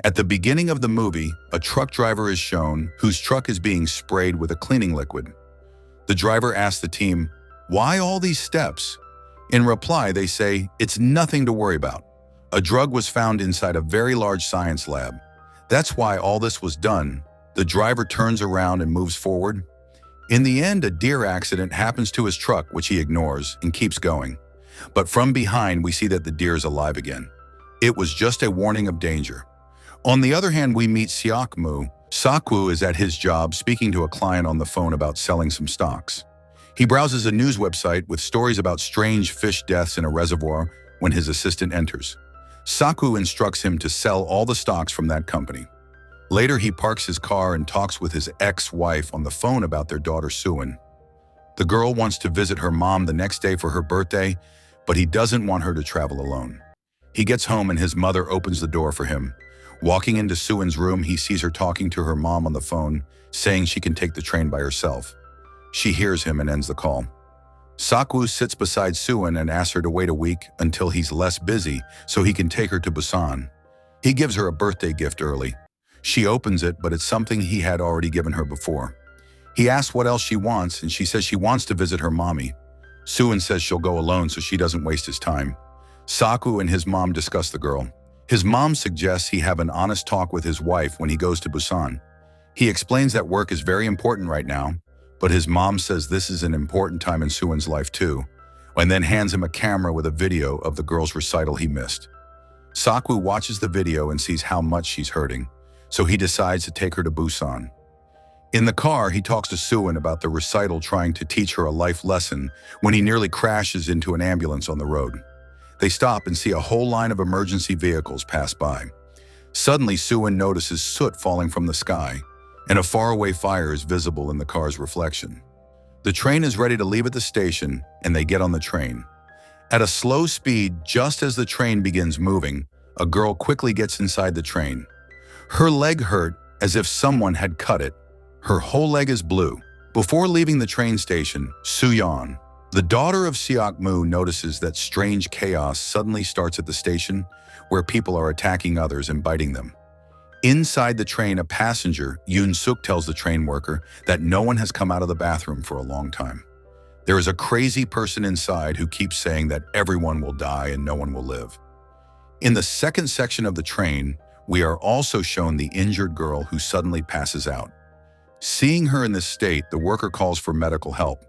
At the beginning of the movie, a truck driver is shown whose truck is being sprayed with a cleaning liquid. The driver asks the team, "Why all these steps?" In reply, they say, "It's nothing to worry about. A drug was found inside a very large science lab. That's why all this was done." The driver turns around and moves forward. In the end, a deer accident happens to his truck, which he ignores and keeps going. But from behind, we see that the deer is alive again. It was just a warning of danger. On the other hand, we meet Seok-moo. Seok-woo is at his job speaking to a client on the phone about selling some stocks. He browses a news website with stories about strange fish deaths in a reservoir when his assistant enters. Seok-woo instructs him to sell all the stocks from that company. Later, he parks his car and talks with his ex-wife on the phone about their daughter Suwon. The girl wants to visit her mom the next day for her birthday, but he doesn't want her to travel alone. He gets home and his mother opens the door for him. Walking into Suwon's room, he sees her talking to her mom on the phone, saying she can take the train by herself. She hears him and ends the call. Seok-woo sits beside Suwon and asks her to wait a week until he's less busy so he can take her to Busan. He gives her a birthday gift early. She opens it, but it's something he had already given her before. He asks what else she wants, and she says she wants to visit her mommy. Suwon says she'll go alone so she doesn't waste his time. Seok-woo and his mom discuss the girl. His mom suggests he have an honest talk with his wife when he goes to Busan. He explains that work is very important right now, but his mom says this is an important time in Suwon's life too, and then hands him a camera with a video of the girl's recital he missed. Seok-woo watches the video and sees how much she's hurting, so he decides to take her to Busan. In the car, he talks to Suwon about the recital trying to teach her a life lesson when he nearly crashes into an ambulance on the road. They stop and see a whole line of emergency vehicles pass by. Suddenly, Suwon notices soot falling from the sky, and a faraway fire is visible in the car's reflection. The train is ready to leave at the station, and they get on the train. At a slow speed, just as the train begins moving, a girl quickly gets inside the train. Her leg hurt as if someone had cut it. Her whole leg is blue. Before leaving the train station, Soo-yeon, the daughter of Seok-moo, notices that strange chaos suddenly starts at the station, where people are attacking others and biting them. Inside the train, a passenger, Yoon-suk, tells the train worker that no one has come out of the bathroom for a long time. There is a crazy person inside who keeps saying that everyone will die and no one will live. In the second section of the train, we are also shown the injured girl who suddenly passes out. Seeing her in this state, the worker calls for medical help.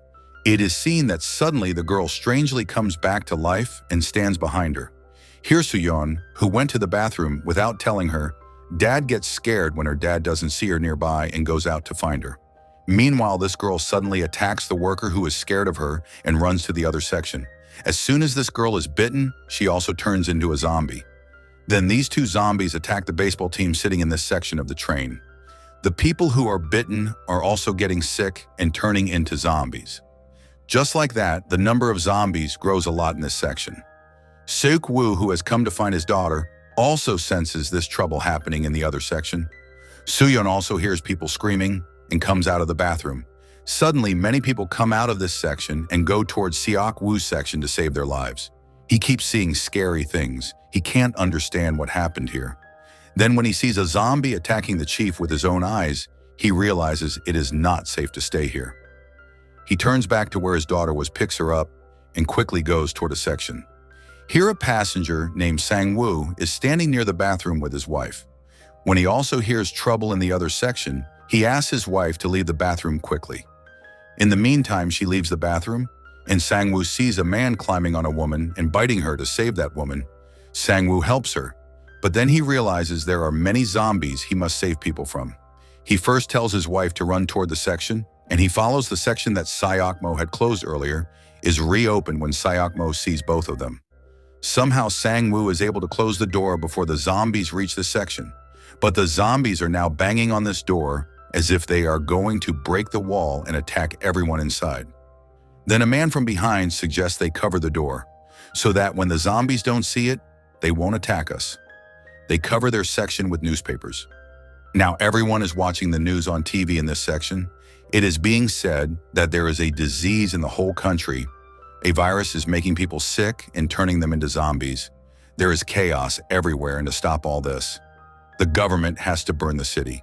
It is seen that suddenly the girl strangely comes back to life and stands behind her. Here's Soo-yeon, who went to the bathroom without telling her. Dad gets scared when her dad doesn't see her nearby and goes out to find her. Meanwhile, this girl suddenly attacks the worker who is scared of her and runs to the other section. As soon as this girl is bitten, she also turns into a zombie. Then these two zombies attack the baseball team sitting in this section of the train. The people who are bitten are also getting sick and turning into zombies. Just like that, the number of zombies grows a lot in this section. Seok-woo, who has come to find his daughter, also senses this trouble happening in the other section. Soo-yeon also hears people screaming and comes out of the bathroom. Suddenly, many people come out of this section and go towards Seok-woo's section to save their lives. He keeps seeing scary things. He can't understand what happened here. Then when he sees a zombie attacking the chief with his own eyes, he realizes it is not safe to stay here. He turns back to where his daughter was, picks her up, and quickly goes toward a section. Here, a passenger named Sang-woo is standing near the bathroom with his wife. When he also hears trouble in the other section, he asks his wife to leave the bathroom quickly. In the meantime, she leaves the bathroom, and Sang-woo sees a man climbing on a woman and biting her to save that woman. Sang-woo helps her, but then he realizes there are many zombies he must save people from. He first tells his wife to run toward the section, and he follows the section that Seok-moo had closed earlier, is reopened when Seok-moo sees both of them. Somehow Sang-woo is able to close the door before the zombies reach the section, but the zombies are now banging on this door as if they are going to break the wall and attack everyone inside. Then a man from behind suggests they cover the door, so that when the zombies don't see it, they won't attack us. They cover their section with newspapers. Now everyone is watching the news on TV in this section. It is being said that there is a disease in the whole country. A virus is making people sick and turning them into zombies. There is chaos everywhere, and to stop all this, The government has to burn the city.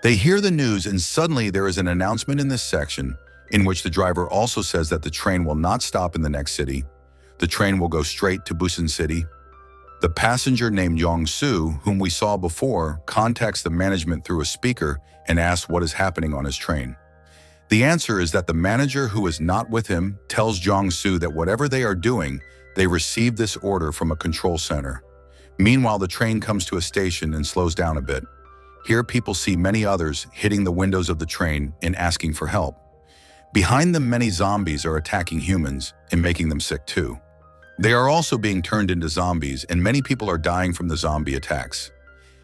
They hear the news and suddenly there is an announcement in this section in which the driver also says that the train will not stop in the next city. The train will go straight to Busan City. The passenger named Yong-soo, whom we saw before, contacts the management through a speaker and asks what is happening on his train. The answer is that the manager who is not with him tells Yong-soo that whatever they are doing, they received this order from a control center. Meanwhile, the train comes to a station and slows down a bit. Here, people see many others hitting the windows of the train and asking for help. Behind them, many zombies are attacking humans and making them sick too. They are also being turned into zombies, and many people are dying from the zombie attacks.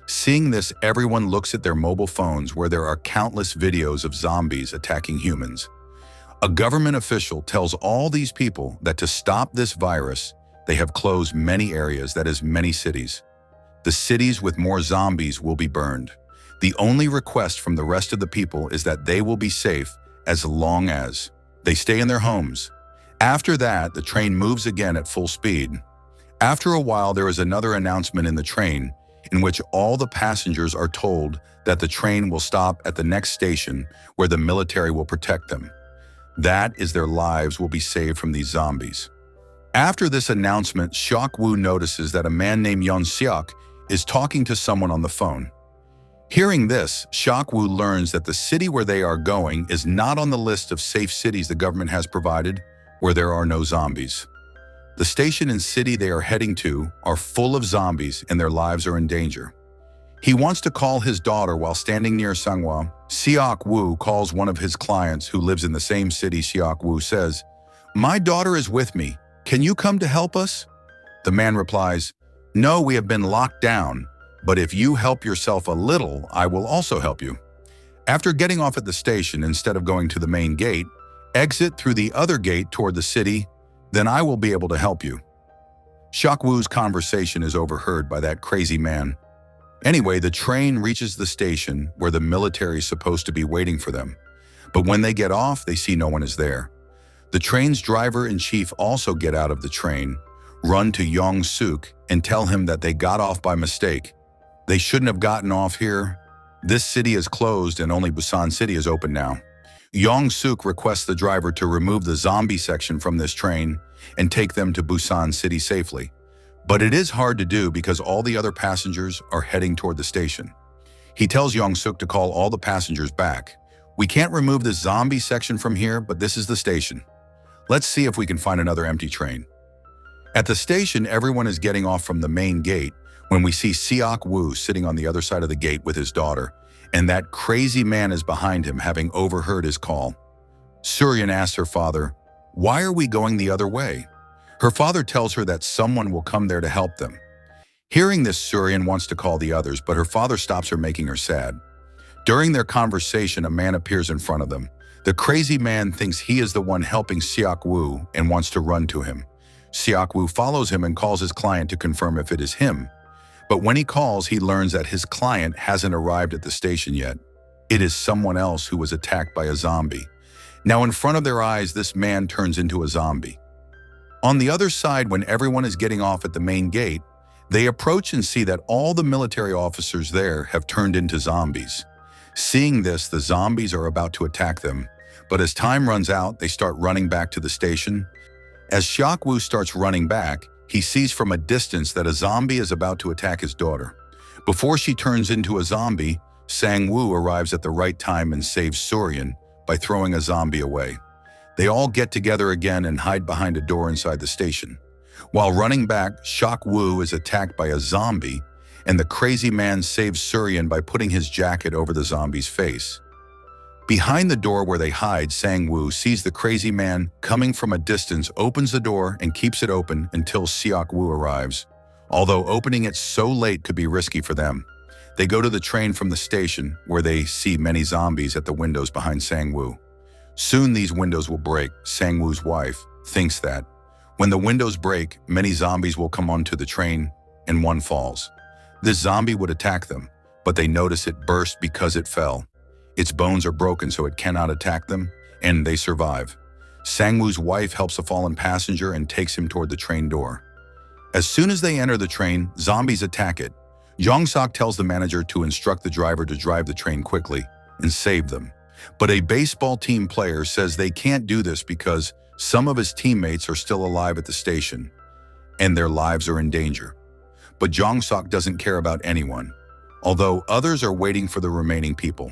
Seeing this, everyone looks at their mobile phones where there are countless videos of zombies attacking humans. A government official tells all these people that to stop this virus, they have closed many areas, that is, many cities. The cities with more zombies will be burned. The only request from the rest of the people is that they will be safe as long as they stay in their homes. After that, the train moves again at full speed. After a while, there is another announcement in the train in which all the passengers are told that the train will stop at the next station where the military will protect them. That is, their lives will be saved from these zombies. After this announcement, Seok-woo notices that a man named Yeon-seok is talking to someone on the phone. Hearing this, Seok-woo learns that the city where they are going is not on the list of safe cities the government has provided, where there are no zombies. The station and city they are heading to are full of zombies and their lives are in danger. He wants to call his daughter while standing near Sangwa. Seok-woo calls one of his clients who lives in the same city. Seok-woo says, "My daughter is with me. Can you come to help us?" The man replies, "No, we have been locked down, but if you help yourself a little, I will also help you." After getting off at the station, instead of going to the main gate, exit through the other gate toward the city, then I will be able to help you. Seok-woo's conversation is overheard by that crazy man. Anyway, the train reaches the station where the military is supposed to be waiting for them. But when they get off, they see no one is there. The train's driver-in-chief also get out of the train, run to Yong-suk, and tell him that they got off by mistake. They shouldn't have gotten off here. This city is closed and only Busan City is open now. Yong-suk requests the driver to remove the zombie section from this train and take them to Busan City safely. But it is hard to do because all the other passengers are heading toward the station. He tells Yong-suk to call all the passengers back. "We can't remove this zombie section from here, but this is the station. Let's see if we can find another empty train." At the station, everyone is getting off from the main gate when we see Seok-woo sitting on the other side of the gate with his daughter, and that crazy man is behind him, having overheard his call. Suryan asks her father, "Why are we going the other way?" Her father tells her that someone will come there to help them. Hearing this, Suryan wants to call the others, but her father stops her, making her sad. During their conversation, a man appears in front of them. The crazy man thinks he is the one helping Seok-woo and wants to run to him. Seok-woo follows him and calls his client to confirm if it is him. But when he calls, he learns that his client hasn't arrived at the station yet. It is someone else who was attacked by a zombie. Now, in front of their eyes, this man turns into a zombie. On the other side, when everyone is getting off at the main gate, they approach and see that all the military officers there have turned into zombies. Seeing this, the zombies are about to attack them, but as time runs out, they start running back to the station. As Seok-woo starts running back, he sees from a distance that a zombie is about to attack his daughter. Before she turns into a zombie, Sang-woo arrives at the right time and saves Suryan by throwing a zombie away. They all get together again and hide behind a door inside the station. While running back, Seok-woo is attacked by a zombie, and the crazy man saves Suryan by putting his jacket over the zombie's face. Behind the door where they hide, Sang-woo sees the crazy man coming from a distance, opens the door and keeps it open until Seok-woo arrives. Although opening it so late could be risky for them. They go to the train from the station where they see many zombies at the windows behind Sang-woo. Soon these windows will break. Sang-woo's wife thinks that when the windows break, many zombies will come onto the train and one falls. This zombie would attack them, but they notice it burst because it fell. Its bones are broken so it cannot attack them, and they survive. Sang-woo's wife helps a fallen passenger and takes him toward the train door. As soon as they enter the train, zombies attack it. Jong-sok tells the manager to instruct the driver to drive the train quickly and save them. But a baseball team player says they can't do this because some of his teammates are still alive at the station and their lives are in danger. But Jong-sok doesn't care about anyone, although others are waiting for the remaining people.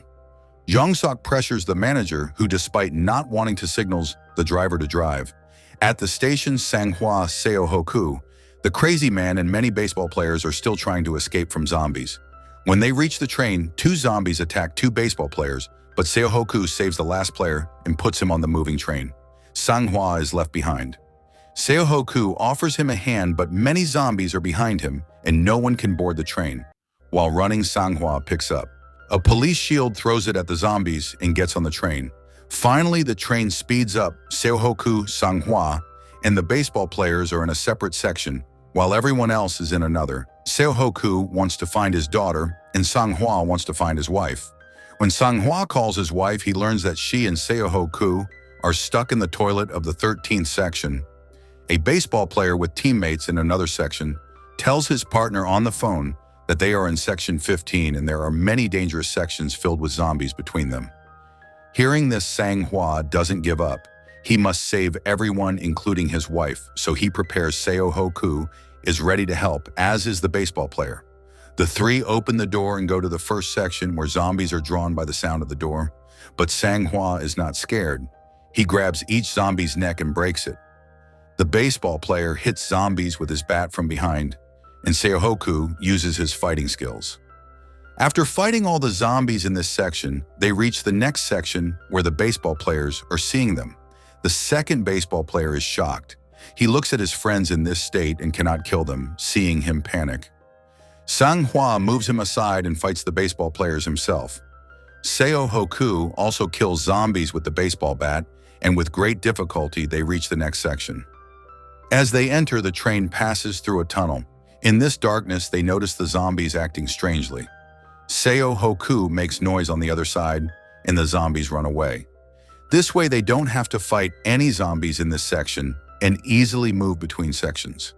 Jong-sok pressures the manager, who despite not wanting to signals the driver to drive. At the station's Sanghua Seohoku, the crazy man and many baseball players are still trying to escape from zombies. When they reach the train, 2 zombies attack 2 baseball players, but Seohoku saves the last player and puts him on the moving train. Sanghua is left behind. Seohoku offers him a hand, but many zombies are behind him and no one can board the train. While running, Sanghua picks up a police shield, throws it at the zombies, and gets on the train. Finally, the train speeds up. Seohoku, Sanghua, and the baseball players are in a separate section, while everyone else is in another. Seohoku wants to find his daughter, and Sanghua wants to find his wife. When Sanghua calls his wife, he learns that she and Seohoku are stuck in the toilet of the 13th section. A baseball player with teammates in another section tells his partner on the phone that they are in section 15 and there are many dangerous sections filled with zombies between them. Hearing this, Sanghua doesn't give up. He must save everyone, including his wife, so he prepares. Seohoku is ready to help, as is the baseball player. The 3 open the door and go to the first section where zombies are drawn by the sound of the door. But Sanghua is not scared. He grabs each zombie's neck and breaks it. The baseball player hits zombies with his bat from behind, and Seohoku uses his fighting skills. After fighting all the zombies in this section, they reach the next section where the baseball players are seeing them. The second baseball player is shocked. He looks at his friends in this state and cannot kill them, seeing him panic. Sanghua moves him aside and fights the baseball players himself. Seohoku also kills zombies with the baseball bat, and with great difficulty they reach the next section. As they enter, the train passes through a tunnel. In this darkness, they notice the zombies acting strangely. Seohoku makes noise on the other side, and the zombies run away. This way, they don't have to fight any zombies in this section and easily move between sections.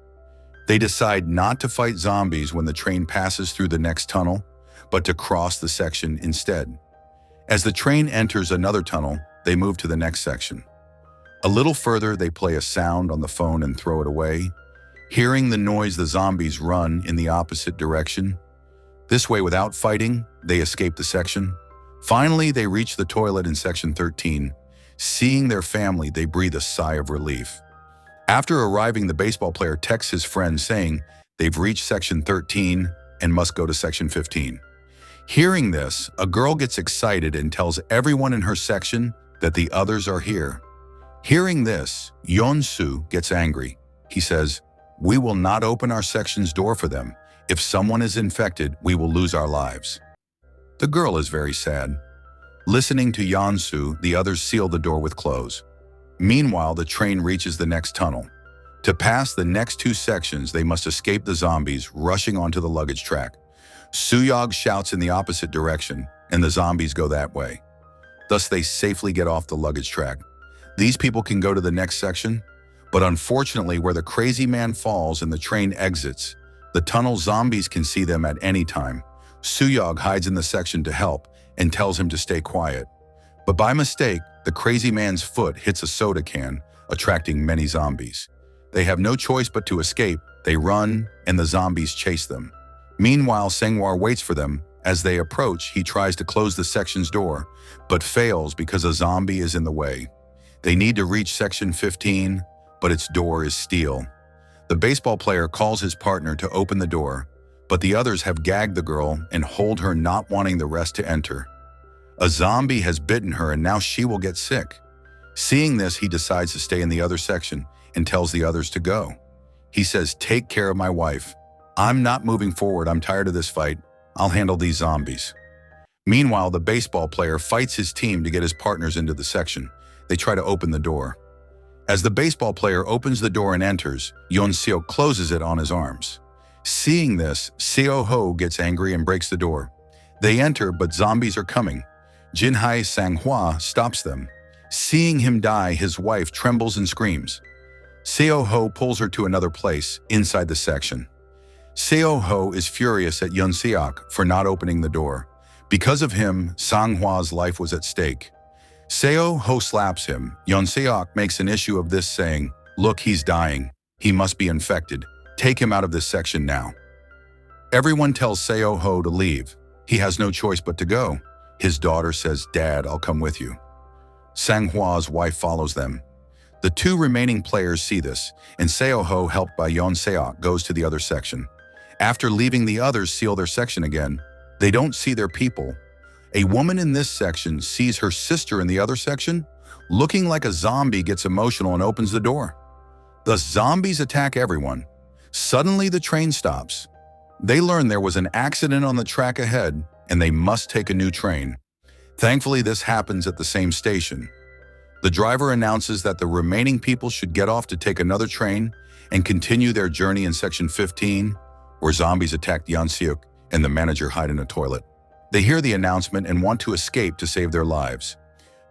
They decide not to fight zombies when the train passes through the next tunnel, but to cross the section instead. As the train enters another tunnel, they move to the next section. A little further, they play a sound on the phone and throw it away. Hearing the noise, the zombies run in the opposite direction. This way, without fighting, they escape the section. Finally, they reach the toilet in section 13. Seeing their family, they breathe a sigh of relief. After arriving, the baseball player texts his friend saying they've reached section 13 and must go to section 15. Hearing this, a girl gets excited and tells everyone in her section that the others are here. Hearing this, Yeon-soo gets angry. He says, "We will not open our section's door for them. If someone is infected, we will lose our lives." The girl is very sad. Listening to Yeon-soo, the others seal the door with clothes. Meanwhile, the train reaches the next tunnel. To pass the next 2 sections, they must escape the zombies rushing onto the luggage track. Suyog shouts in the opposite direction, and the zombies go that way. Thus, they safely get off the luggage track. These people can go to the next section, but unfortunately, where the crazy man falls and the train exits, the tunnel zombies can see them at any time. Suyog hides in the section to help and tells him to stay quiet. But by mistake, the crazy man's foot hits a soda can, attracting many zombies. They have no choice but to escape. They run, and the zombies chase them. Meanwhile, Sengwar waits for them. As they approach, he tries to close the section's door, but fails because a zombie is in the way. They need to reach section 15, but its door is steel. The baseball player calls his partner to open the door, but the others have gagged the girl and hold her, not wanting the rest to enter. A zombie has bitten her and now she will get sick. Seeing this, he decides to stay in the other section and tells the others to go. He says, "Take care of my wife. I'm not moving forward. I'm tired of this fight. I'll handle these zombies." Meanwhile, the baseball player fights his team to get his partners into the section. They try to open the door. As the baseball player opens the door and enters, Yeon-seo closes it on his arms. Seeing this, Seo-ho gets angry and breaks the door. They enter, but zombies are coming. Jinhae Sanghua stops them. Seeing him die, his wife trembles and screams. Seo-ho pulls her to another place inside the section. Seo Ho is furious at Yun Seok for not opening the door. Because of him, Sang Hwa's life was at stake. Seo Ho slaps him. Yun Seok makes an issue of this, saying, "Look, he's dying. He must be infected. Take him out of this section now." Everyone tells Seo Ho to leave. He has no choice but to go. His daughter says, "Dad, I'll come with you." Sang Hwa's wife follows them. The two remaining players see this, and Seo Ho, helped by Yun Seok, goes to the other section. After leaving, the others seal their section again. They don't see their people. A woman in this section sees her sister in the other section, looking like a zombie, gets emotional and opens the door. The zombies attack everyone. Suddenly, the train stops. They learn there was an accident on the track ahead, and they must take a new train. Thankfully, this happens at the same station. The driver announces that the remaining people should get off to take another train and continue their journey in Section 15, where zombies attack Yun Seok and the manager hide in a toilet. They hear the announcement and want to escape to save their lives.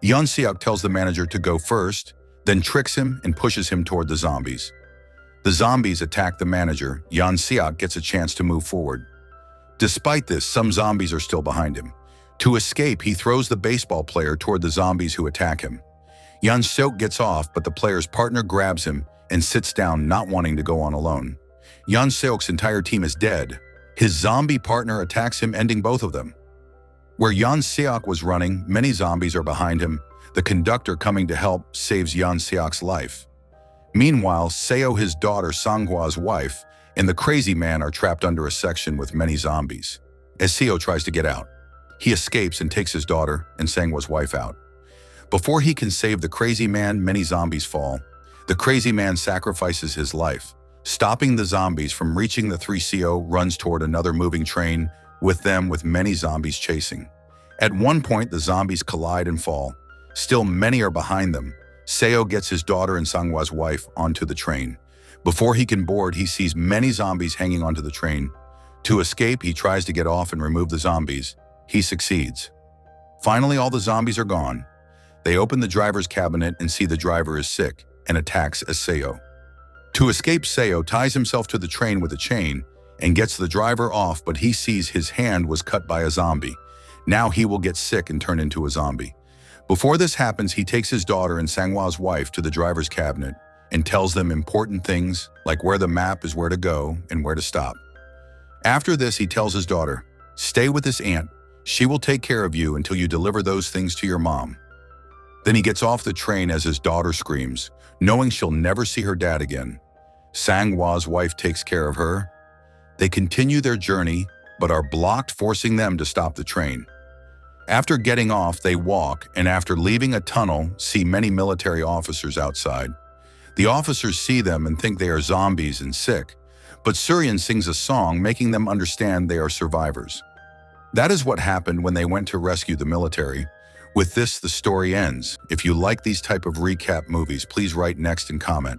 Yun Seok tells the manager to go first, then tricks him and pushes him toward the zombies. The zombies attack the manager. Yun Seok gets a chance to move forward. Despite this, some zombies are still behind him. To escape, he throws the baseball player toward the zombies who attack him. Yun Seok gets off, but the player's partner grabs him and sits down, not wanting to go on alone. Yun Seok's entire team is dead. His zombie partner attacks him, ending both of them. Where Yun Seok was running, many zombies are behind him. The conductor coming to help saves Yun Seok's life. Meanwhile, Seo, his daughter, Sang Hwa's wife, and the crazy man are trapped under a section with many zombies. As Seo tries to get out, he escapes and takes his daughter and Sang Hwa's wife out. Before he can save the crazy man, many zombies fall. The crazy man sacrifices his life. Stopping the zombies from reaching the three, Seo runs toward another moving train with many zombies chasing. At one point, the zombies collide and fall. Still, many are behind them. Seo gets his daughter and Sang Hwa's wife onto the train. Before he can board, he sees many zombies hanging onto the train. To escape, he tries to get off and remove the zombies. He succeeds. Finally, all the zombies are gone. They open the driver's cabinet and see the driver is sick and attacks Seo. To escape, Seo ties himself to the train with a chain and gets the driver off, but he sees his hand was cut by a zombie. Now he will get sick and turn into a zombie. Before this happens, he takes his daughter and Sang Hwa's wife to the driver's cabinet and tells them important things like where the map is, where to go, and where to stop. After this, he tells his daughter, "Stay with this aunt. She will take care of you until you deliver those things to your mom." Then he gets off the train as his daughter screams, knowing she'll never see her dad again. Sang Hwa's wife takes care of her. They continue their journey, but are blocked, forcing them to stop the train. After getting off, they walk, and after leaving a tunnel, see many military officers outside. The officers see them and think they are zombies and sick, but Suryan sings a song making them understand they are survivors. That is what happened when they went to rescue the military. With this, the story ends. If you like these type of recap movies, please write next and comment.